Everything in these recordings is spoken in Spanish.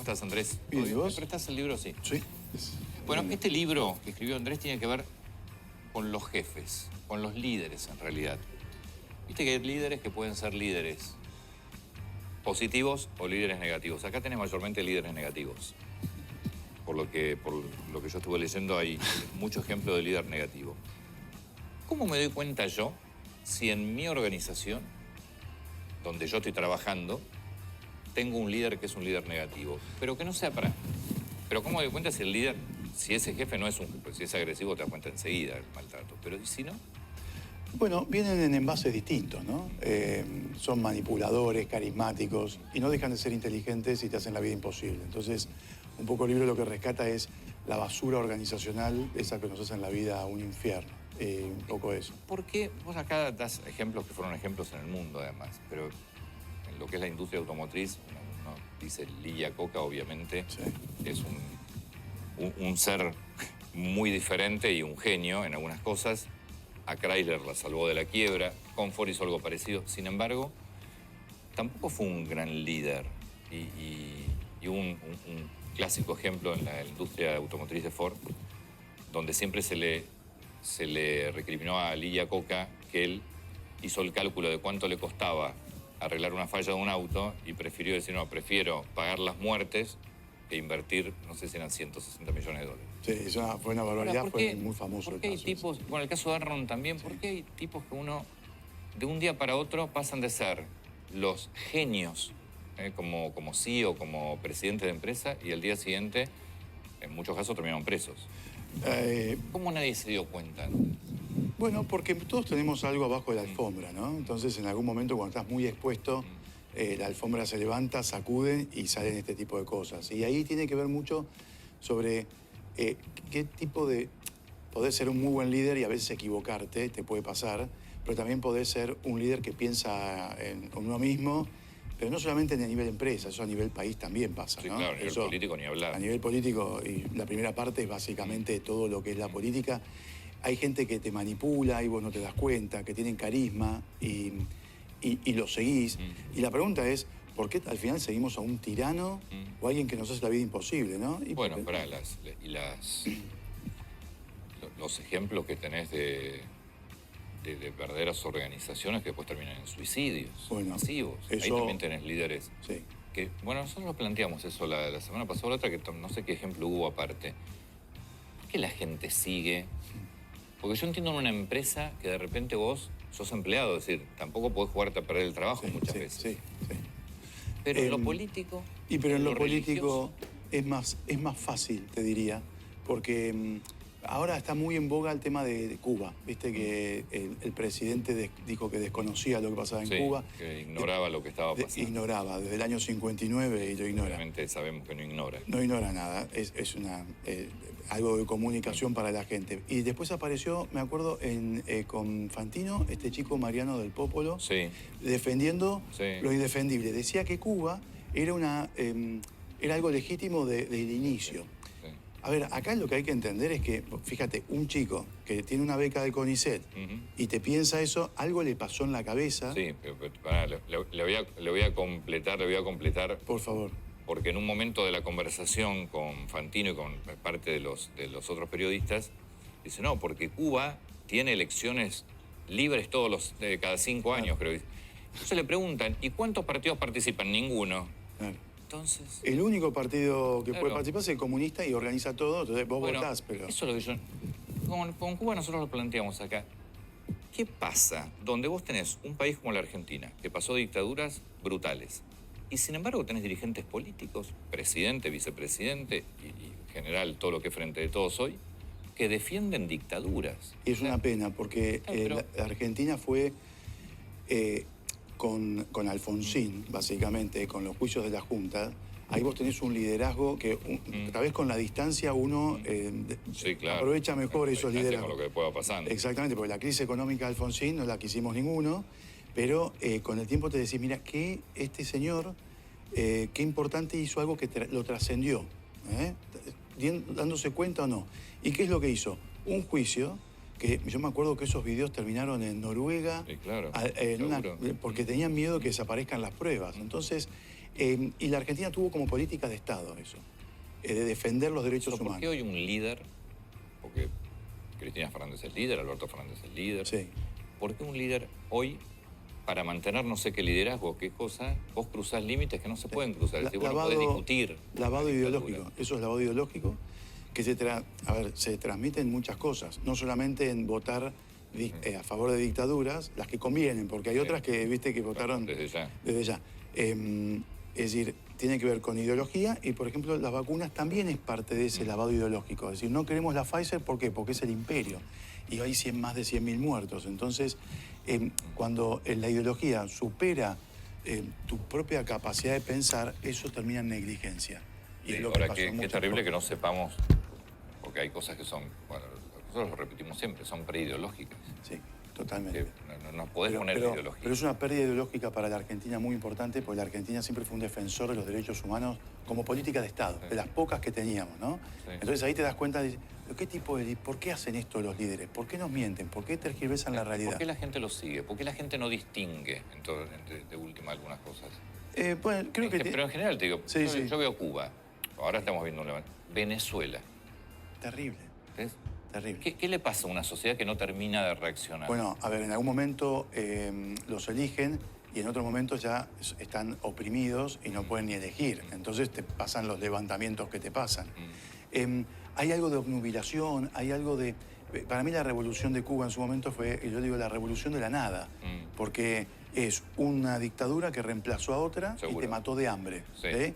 estás, Andrés? Bien, ¿y vos? ¿Me prestás el libro? Sí. Sí. Bueno, este libro que escribió Andrés tiene que ver con los jefes, con los líderes en realidad. Viste que hay líderes que pueden ser líderes positivos o líderes negativos. Acá tenés mayormente líderes negativos. Por lo que yo estuve leyendo hay mucho ejemplo de líder negativo. ¿Cómo me doy cuenta yo si en mi organización, donde yo estoy trabajando, tengo un líder que es un líder negativo? Pero que no sea para... Pero ¿cómo me doy cuenta si el líder, si ese jefe no es un... Si es agresivo te das cuenta enseguida el maltrato. Pero ¿y si no? Bueno, vienen en envases distintos, ¿no? Son manipuladores, carismáticos, y no dejan de ser inteligentes y te hacen la vida imposible. Entonces, un poco el libro lo que rescata es la basura organizacional, esa que nos hace en la vida un infierno. Un poco eso. ¿Por qué? Vos acá das ejemplos que fueron ejemplos en el mundo, además, pero en lo que es la industria automotriz, uno dice Lee Iacocca, obviamente, Sí. es un ser muy diferente y un genio en algunas cosas. A Chrysler la salvó de la quiebra, con Ford hizo algo parecido. Sin embargo, tampoco fue un gran líder. Y un clásico ejemplo en la industria automotriz de Ford, donde siempre se le recriminó a Lee Iacocca que él hizo el cálculo de cuánto le costaba arreglar una falla de un auto y prefirió decir, no, prefiero pagar las muertes que invertir, no sé si eran 160 millones de dólares. Sí, eso fue una barbaridad, Ahora, fue muy famoso ¿por el qué hay caso. tipos, bueno, el caso de Enron también, ¿por qué hay tipos que uno, de un día para otro, pasan de ser los genios, como CEO, como presidente de empresa, y al día siguiente, en muchos casos, terminaron presos? ¿Cómo nadie se dio cuenta? Bueno, porque todos tenemos algo abajo de la alfombra, ¿no? Entonces, en algún momento, cuando estás muy expuesto, la alfombra se levanta, sacude y salen este tipo de cosas. Y ahí tiene que ver mucho sobre qué tipo de... Podés ser un muy buen líder y a veces equivocarte, te puede pasar, pero también podés ser un líder que piensa en uno mismo, pero no solamente en el nivel empresa, eso a nivel país también pasa, Sí, ¿no? claro, a nivel Eso, político ni hablar. A nivel político, y la primera parte es básicamente todo lo que es la política. Hay gente que te manipula y vos no te das cuenta, que tienen carisma y lo seguís. Y la pregunta es, ¿por qué al final seguimos a un tirano o a alguien que nos hace la vida imposible, ¿no? Y Bueno, porque... para los ejemplos que tenés de verdaderas organizaciones que después terminan en suicidios masivos. Ahí también tenés líderes. Sí. Que, bueno, nosotros lo planteamos eso la semana pasada, la otra, que no sé qué ejemplo hubo aparte. ¿Por qué la gente sigue? Porque yo entiendo en una empresa que de repente vos sos empleado, es decir, tampoco podés jugarte a perder el trabajo muchas veces. Sí. Pero en lo político... Pero en lo político es más fácil, te diría, porque ahora está muy en boga el tema de Cuba. Viste que el presidente dijo que desconocía lo que pasaba en Cuba. Que ignoraba lo que estaba pasando. Ignoraba, desde el año 59 y lo ignora. Obviamente sabemos que no ignora. No ignora nada, es algo de comunicación para la gente. Y después apareció, me acuerdo, con Fantino, este chico Mariano del Popolo, defendiendo lo indefendible. Decía que Cuba era algo legítimo desde el inicio. A ver, acá lo que hay que entender es que, fíjate, un chico que tiene una beca del CONICET y te piensa eso, algo le pasó en la cabeza. Sí, pero pará, le voy a completar. Por favor. Porque en un momento de la conversación con Fantino y con parte de los otros periodistas, dice, no, porque Cuba tiene elecciones libres cada 5 años, creo. Entonces le preguntan, ¿y cuántos partidos participan? Ninguno. Claro. Entonces... El único partido que puede participar es el comunista y organiza todo, entonces vos votás, pero... Eso es lo que yo... Con Cuba nosotros lo planteamos acá. ¿Qué pasa donde vos tenés un país como la Argentina, que pasó dictaduras brutales, y sin embargo tenés dirigentes políticos, presidente, vicepresidente y en general todo lo que es Frente de Todos hoy, que defienden dictaduras? Y es una pena, porque la Argentina fue... con Alfonsín, básicamente, con los juicios de la Junta, ahí vos tenés un liderazgo que, tal vez con la distancia, uno aprovecha mejor esos liderazgos. Con lo que pueda pasando. Exactamente, porque la crisis económica de Alfonsín no la quisimos ninguno, pero con el tiempo te decís, mira, que este señor, qué importante hizo algo que lo trascendió, dándose cuenta o no. ¿Y qué es lo que hizo? Un juicio... que yo me acuerdo que esos videos terminaron en Noruega, sí, claro, porque tenían miedo que desaparezcan las pruebas. Entonces, Y la Argentina tuvo como política de Estado eso, de defender los derechos humanos. ¿Por qué hoy un líder, porque Cristina Fernández es líder, Alberto Fernández es líder, sí. ¿por qué un líder hoy, para mantener no sé qué liderazgo, qué cosa, vos cruzás límites que no se pueden cruzar? Es decir, vos no podés discutir. Lavado ideológico, eso es lavado ideológico, que se transmite en muchas cosas, no solamente en votar a favor de dictaduras, las que convienen, porque hay otras que, viste, que votaron desde ya. Desde ya. Es decir, tiene que ver con ideología y, por ejemplo, las vacunas también es parte de ese lavado ideológico. Es decir, no queremos la Pfizer, ¿por qué? Porque es el imperio y hay más de 100.000 muertos. Entonces, cuando la ideología supera tu propia capacidad de pensar, eso termina en negligencia. Y Sí, es lo ahora que qué terrible que no sepamos, porque hay cosas que son, bueno, nosotros lo repetimos siempre, son preideológicas. Sí, totalmente. No podés poner ideología. Pero es una pérdida ideológica para la Argentina muy importante, porque la Argentina siempre fue un defensor de los derechos humanos como política de Estado, de las pocas que teníamos, ¿no? Sí. Entonces ahí te das cuenta de qué tipo de... ¿Por qué hacen esto los líderes? ¿Por qué nos mienten? ¿Por qué tergiversan la realidad? ¿Por qué la gente lo sigue? ¿Por qué la gente no distingue, de última, algunas cosas? Bueno, creo que... Pero en general te digo, sí, yo veo Cuba, ahora estamos viendo Venezuela. Terrible. ¿Ves? Terrible. ¿Qué le pasa a una sociedad que no termina de reaccionar? Bueno, a ver, en algún momento los eligen y en otros momentos ya están oprimidos y no pueden ni elegir. Entonces te pasan los levantamientos que te pasan. Hay algo de obnubilación, hay algo de... Para mí la revolución de Cuba en su momento fue, yo digo, la revolución de la nada. Porque es una dictadura que reemplazó a otra. Seguro. Y te mató de hambre. Sí.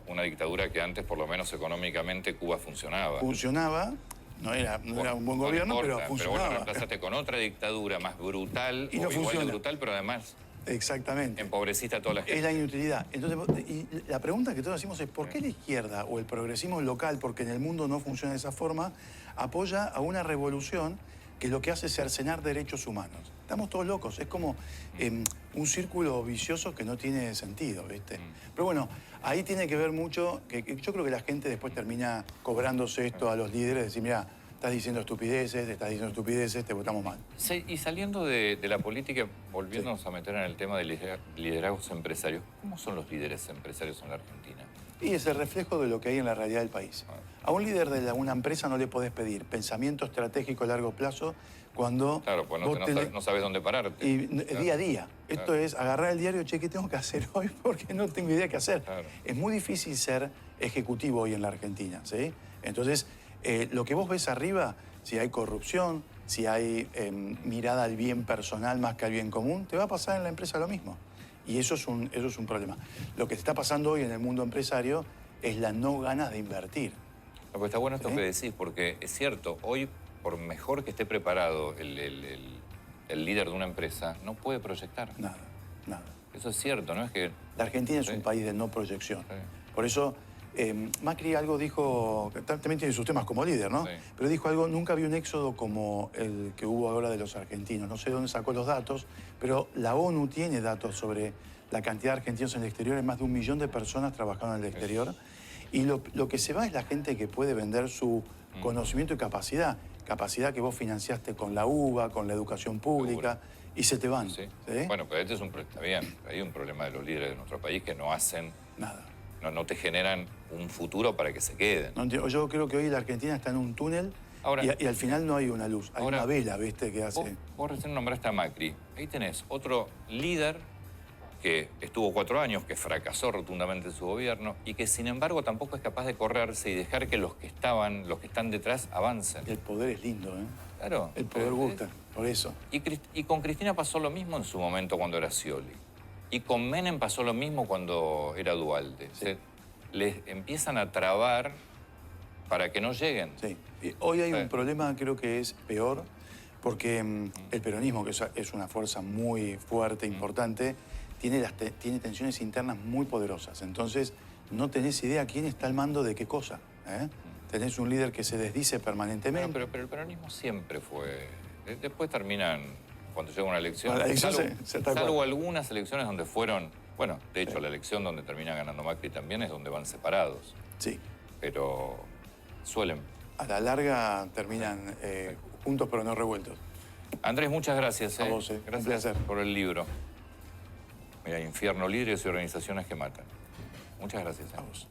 Una dictadura que antes, por lo menos económicamente, Cuba funcionaba. Funcionaba. No era un buen gobierno, pero funcionaba. Pero bueno, reemplazaste con otra dictadura más brutal, y no o igual de brutal, pero además... Exactamente. Empobreciste a toda la gente. Es la inutilidad. Entonces, y la pregunta que todos hacemos es ¿por qué la izquierda o el progresismo local, porque en el mundo no funciona de esa forma, apoya a una revolución que lo que hace es cercenar derechos humanos? Estamos todos locos. Es como un círculo vicioso que no tiene sentido, ¿viste? Pero bueno, ahí tiene que ver mucho, que yo creo que la gente después termina cobrándose esto a los líderes, decir, mira, estás diciendo estupideces, te votamos mal. Sí, y saliendo de la política, volviéndonos a meter en el tema de liderazgos empresarios, ¿cómo son los líderes empresarios en la Argentina? Y es el reflejo de lo que hay en la realidad del país. A un líder de una empresa no le podés pedir pensamiento estratégico a largo plazo cuando... Claro, pues no sabes dónde pararte. Y día a día. Claro. Esto es agarrar el diario, che, ¿qué tengo que hacer hoy? Porque no tengo idea qué hacer. Claro. Es muy difícil ser ejecutivo hoy en la Argentina, ¿sí? Entonces, lo que vos ves arriba, si hay corrupción, si hay mirada al bien personal más que al bien común, te va a pasar en la empresa lo mismo. Y eso es un problema. Lo que está pasando hoy en el mundo empresario es la no ganas de invertir. No, pero está bueno esto que decís, porque es cierto, hoy, por mejor que esté preparado el líder de una empresa, no puede proyectar. Nada. Eso es cierto, ¿no? Es que... La Argentina es un país de no proyección. Sí. Por eso... Macri algo dijo, también tiene sus temas como líder, ¿no? Sí. Pero dijo algo, nunca vi un éxodo como el que hubo ahora de los argentinos. No sé de dónde sacó los datos, pero la ONU tiene datos sobre la cantidad de argentinos en el exterior. Hay más de 1 millón de personas trabajando en el exterior. Y lo que se va es la gente que puede vender su conocimiento y capacidad. Capacidad que vos financiaste con la UBA, con la educación pública, y se te van. Sí. ¿Sí? Bueno, pero este es está bien. Hay un problema de los líderes de nuestro país que no hacen... Nada. No te generan un futuro para que se queden. No, yo creo que hoy la Argentina está en un túnel ahora, y al final no hay una luz, hay una vela, ¿viste? Que hace... Vos recién nombraste a Macri. Ahí tenés otro líder que estuvo 4 años, que fracasó rotundamente en su gobierno y que, sin embargo, tampoco es capaz de correrse y dejar que los que están detrás avancen. El poder es lindo, ¿eh? Claro. El poder gusta, por eso. Y con Cristina pasó lo mismo en su momento cuando era Scioli. Y con Menem pasó lo mismo cuando era Dualde. Sí. Les empiezan a trabar para que no lleguen. Sí. Hoy hay un problema, creo que es peor, porque el peronismo, que es una fuerza muy fuerte, importante, tiene tensiones internas muy poderosas. Entonces, no tenés idea quién está al mando de qué cosa. Tenés un líder que se desdice permanentemente. Bueno, pero el peronismo siempre fue... Después terminan... Cuando llega una elección, salvo algunas elecciones donde fueron... Bueno, de hecho, la elección donde termina ganando Macri también es donde van separados. Sí. Pero suelen... A la larga terminan juntos pero no revueltos. Andrés, muchas gracias. A vos, Gracias un placer. por el libro. Mira, Infierno Líderes y Organizaciones que Matan. Muchas gracias. A vos.